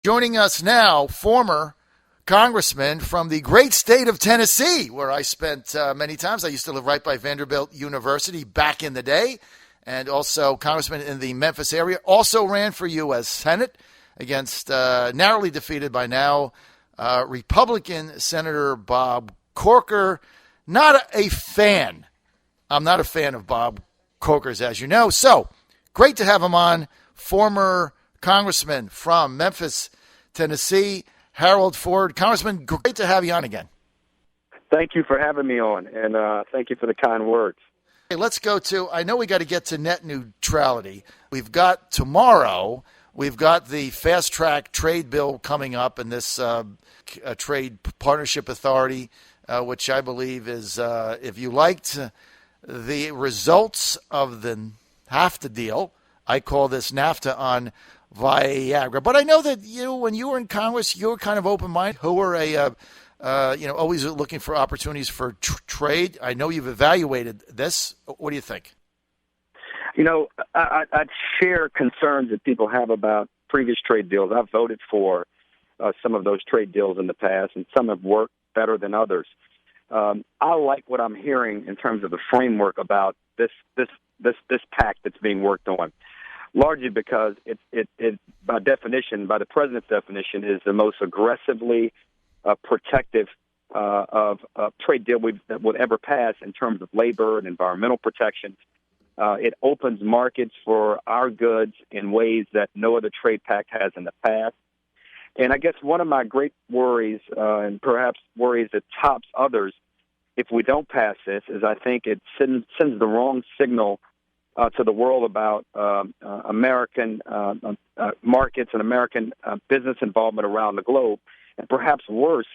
Joining us now, former congressman from the great state of Tennessee, where I spent many times. I used to live right by Vanderbilt University back in the day, and also congressman in the Memphis area. Also ran for U.S. Senate against, narrowly defeated by now, Republican Senator Bob Corker. Not a fan. I'm not a fan of Bob Corker's, as you know. So, great to have him on, former Congressman from Memphis, Tennessee, Harold Ford. Congressman, great to have you on again. Thank you for having me on, and thank you for the kind words. Hey, let's go to, I know we got to get to net neutrality. We've got tomorrow, we've got the fast-track trade bill coming up, and this trade partnership authority, which I believe is, if you liked the results of the NAFTA deal, I call this NAFTA on Viagra. But I know that when you were in Congress, you were kind of open-minded. Who were always looking for opportunities for trade. I know you've evaluated this. What do you think? I share concerns that people have about previous trade deals. I've voted for some of those trade deals in the past, and some have worked better than others. I like what I'm hearing in terms of the framework about this pact that's being worked on. Largely because it by definition, by the president's definition, is the most aggressively protective of trade deal that would ever pass in terms of labor and environmental protections. It opens markets for our goods in ways that no other trade pact has in the past. And I guess one of my great worries, and perhaps worries that tops others, if we don't pass this, is I think it sends the wrong signal to the world about American markets and American business involvement around the globe. And perhaps worse,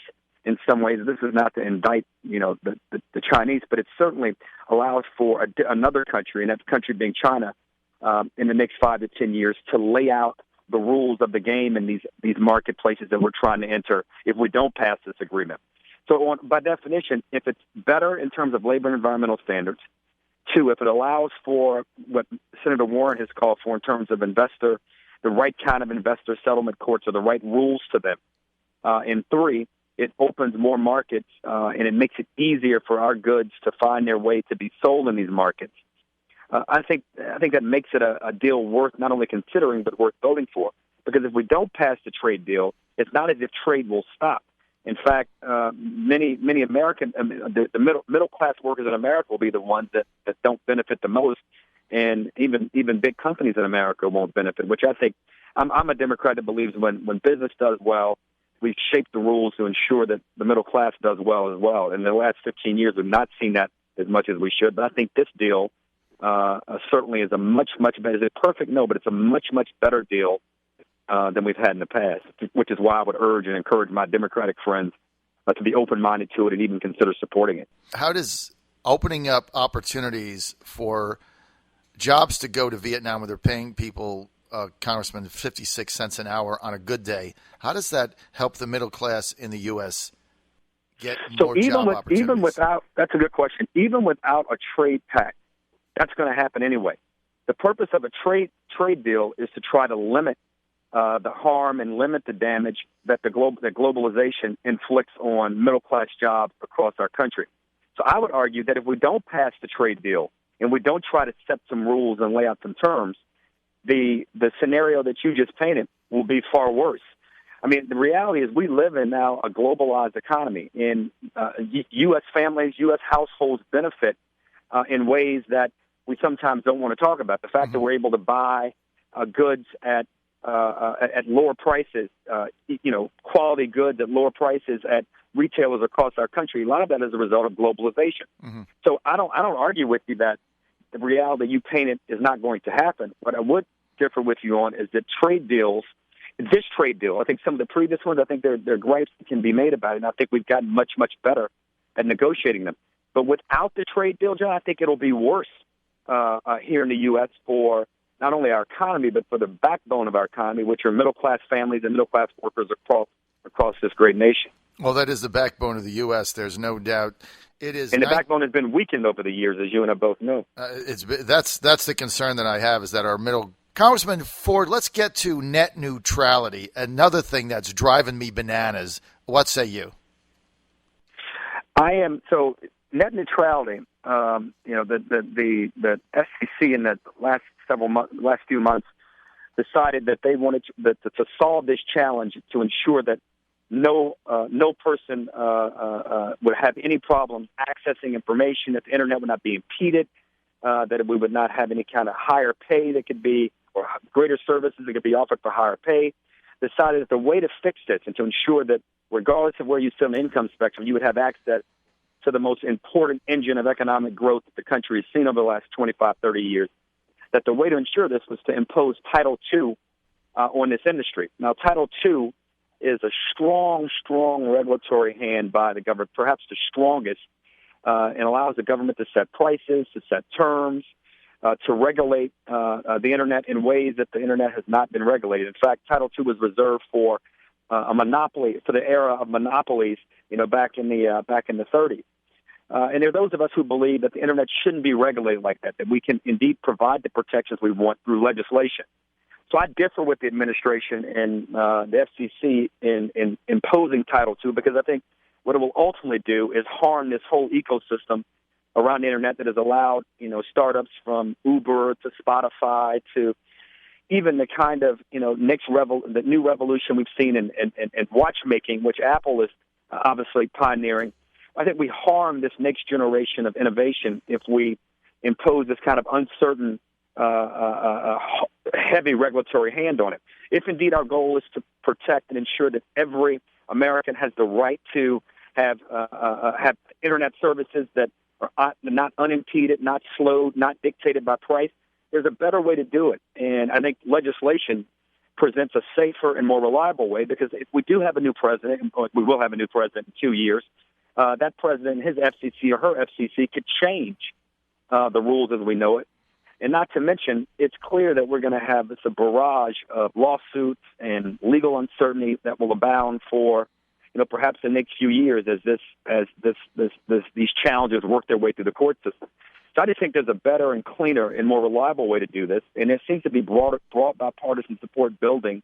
in some ways, this is not to indict, the Chinese, but it certainly allows for another country, and that country being China, in the next 5 to 10 years, to lay out the rules of the game in these marketplaces that we're trying to enter if we don't pass this agreement. So by definition, if it's better in terms of labor and environmental standards, two, if it allows for what Senator Warren has called for in terms of the right kind of investor settlement courts or the right rules to them. And three, it opens more markets and it makes it easier for our goods to find their way to be sold in these markets. I think that makes it a deal worth not only considering but worth voting for. Because if we don't pass the trade deal, it's not as if trade will stop. In fact, many American, the middle class workers in America will be the ones that don't benefit the most, and even big companies in America won't benefit. Which I think I'm a Democrat that believes when business does well, we shape the rules to ensure that the middle class does well as well. In the last 15 years, we've not seen that as much as we should. But I think this deal certainly is a much better. Is it perfect? No, but it's a much better deal than we've had in the past, which is why I would urge and encourage my Democratic friends to be open-minded to it and even consider supporting it. How does opening up opportunities for jobs to go to Vietnam where they're paying people, Congressman, 56 cents an hour on a good day, how does that help the middle class in the U.S. get more job opportunities? Even without, that's a good question. Even without a trade pact, that's going to happen anyway. The purpose of a trade deal is to try to limit the harm and limit the damage that that globalization inflicts on middle-class jobs across our country. So I would argue that if we don't pass the trade deal and we don't try to set some rules and lay out some terms, the scenario that you just painted will be far worse. I mean, the reality is we live in now a globalized economy, and U.S. families, U.S. households benefit in ways that we sometimes don't want to talk about. The fact that we're able to buy goods at lower prices, quality goods at lower prices at retailers across our country. A lot of that is a result of globalization. Mm-hmm. So I don't argue with you that the reality you painted is not going to happen. What I would differ with you on is that this trade deal, I think some of the previous ones, I think there are gripes that can be made about it, and I think we've gotten much better at negotiating them. But without the trade deal, John, I think it'll be worse here in the U.S. for not only our economy, but for the backbone of our economy, which are middle-class families and middle-class workers across this great nation. Well, that is the backbone of the U.S., there's no doubt. It is, and the backbone has been weakened over the years, as you and I both know. That's the concern that I have, is that our middle Congressman Ford, let's get to net neutrality, another thing that's driving me bananas. What say you? So net neutrality. The SEC in the last few months decided that they wanted to solve this challenge to ensure that no person would have any problem accessing information, that the internet would not be impeded, that we would not have any kind of higher pay that could be, or greater services that could be offered for higher pay. Decided that the way to fix this and to ensure that regardless of where you sit on the income spectrum, you would have access to the most important engine of economic growth that the country has seen over the last 25, 30 years, that the way to ensure this was to impose Title II on this industry. Now, Title II is a strong regulatory hand by the government, perhaps the strongest, and allows the government to set prices, to set terms, to regulate the internet in ways that the internet has not been regulated. In fact, Title II was reserved for a monopoly, for the era of monopolies, back in the 30s. And there are those of us who believe that the internet shouldn't be regulated like that we can indeed provide the protections we want through legislation. So I differ with the administration and the FCC in imposing Title II, because I think what it will ultimately do is harm this whole ecosystem around the internet that has allowed, startups from Uber to Spotify to even the kind of, the new revolution we've seen in watchmaking, which Apple is obviously pioneering. I think we harm this next generation of innovation if we impose this kind of uncertain, heavy regulatory hand on it. If indeed our goal is to protect and ensure that every American has the right to have internet services that are not unimpeded, not slowed, not dictated by price, there's a better way to do it. And I think legislation presents a safer and more reliable way, because if we do have a new president, we will have a new president in 2 years, that president, his FCC or her FCC, could change the rules as we know it. And not to mention, it's clear that we're going to have a barrage of lawsuits and legal uncertainty that will abound for, perhaps the next few years as these challenges work their way through the court system. So I just think there's a better and cleaner and more reliable way to do this, and there seems to be broad bipartisan support building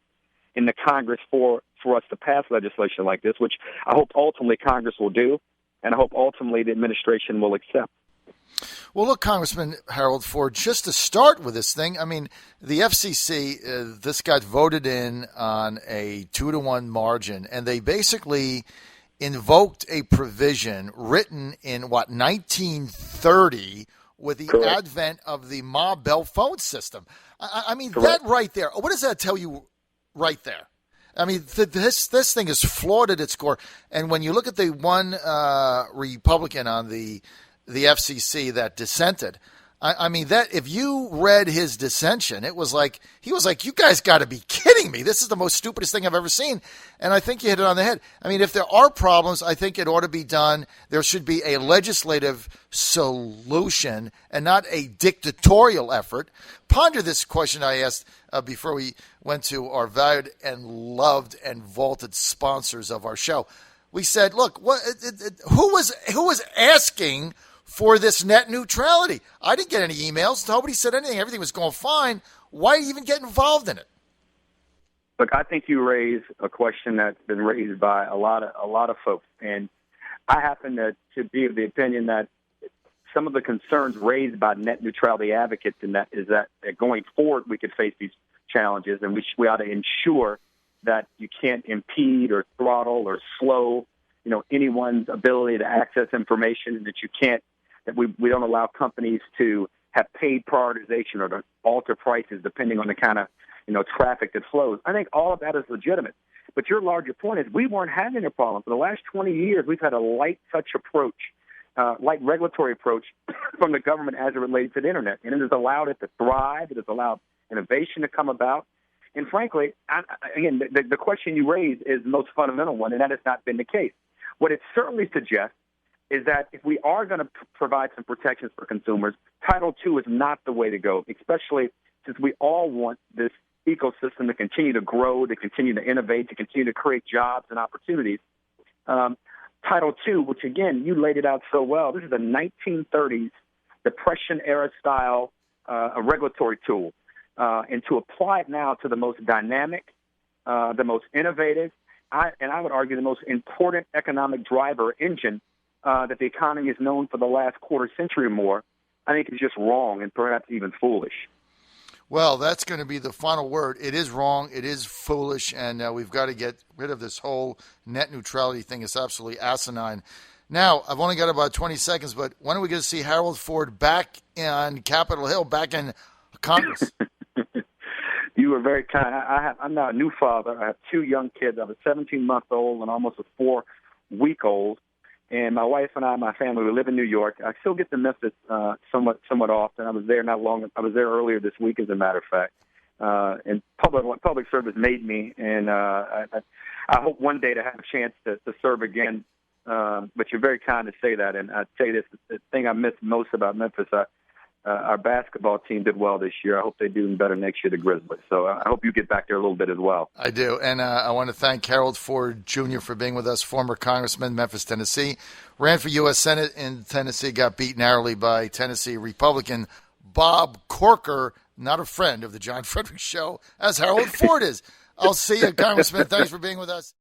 in the Congress for us to pass legislation like this, which I hope ultimately Congress will do, and I hope ultimately the administration will accept. Well, look, Congressman Harold Ford, just to start with this thing, I mean, the FCC, this got voted in on a 2-1 margin, and they basically invoked a provision written in, 1930 with the Correct. advent of the Ma Bell phone system. I mean, Correct. that right there, what does that tell you right there? I mean, this thing is flawed at its core. And when you look at the one Republican on the FCC that dissented, I mean, that if you read his dissension, it was like, he was like, you guys got to be kidding me. This is the most stupidest thing I've ever seen. And I think you hit it on the head. I mean, if there are problems, I think it ought to be done. There should be a legislative solution and not a dictatorial effort. Ponder this question I asked before we went to our valued and loved and vaulted sponsors of our show. We said, look, who was asking for this net neutrality? I didn't get any emails. Nobody said anything. Everything was going fine. Why even get involved in it? Look, I think you raise a question that's been raised by a lot of folks, and I happen to be of the opinion that some of the concerns raised by net neutrality advocates in that is that going forward we could face these challenges, and we ought to ensure that you can't impede or throttle or slow, anyone's ability to access information, and that we don't allow companies to have paid prioritization or to alter prices depending on the kind of, traffic that flows. I think all of that is legitimate. But your larger point is we weren't having a problem. For the last 20 years, we've had a light touch approach, light regulatory approach from the government as it relates to the internet. And it has allowed it to thrive. It has allowed innovation to come about. And frankly, the question you raise is the most fundamental one, and that has not been the case. What it certainly suggests is that if we are going to provide some protections for consumers, Title II is not the way to go, especially since we all want this ecosystem to continue to grow, to continue to innovate, to continue to create jobs and opportunities. Title II, which, again, you laid it out so well, this is a 1930s Depression-era style a regulatory tool. and to apply it now to the most dynamic, the most innovative, and I would argue the most important economic driver engine that the economy has known for the last quarter century or more, I think is just wrong and perhaps even foolish. Well, that's going to be the final word. It is wrong. It is foolish, and we've got to get rid of this whole net neutrality thing. It's absolutely asinine. Now, I've only got about 20 seconds, but when are we going to see Harold Ford back on Capitol Hill, back in Congress? You were very kind. I'm now a new father. I have two young kids. I have a 17-month-old and almost a 4-week-old. And my wife and I, my family, we live in New York. I still get to Memphis somewhat often. I was there not long. I was there earlier this week, as a matter of fact. And public service made me, and I hope one day to have a chance to serve again. But you're very kind to say that. And I'd say this: the thing I miss most about Memphis, our basketball team did well this year. I hope they do even better next year, the Grizzlies. So I hope you get back there a little bit as well. I do. And I want to thank Harold Ford Jr. for being with us, former congressman, Memphis, Tennessee. Ran for U.S. Senate in Tennessee, got beat narrowly by Tennessee Republican Bob Corker, not a friend of the John Fredericks Show, as Harold Ford is. I'll see you, Congressman. Thanks for being with us.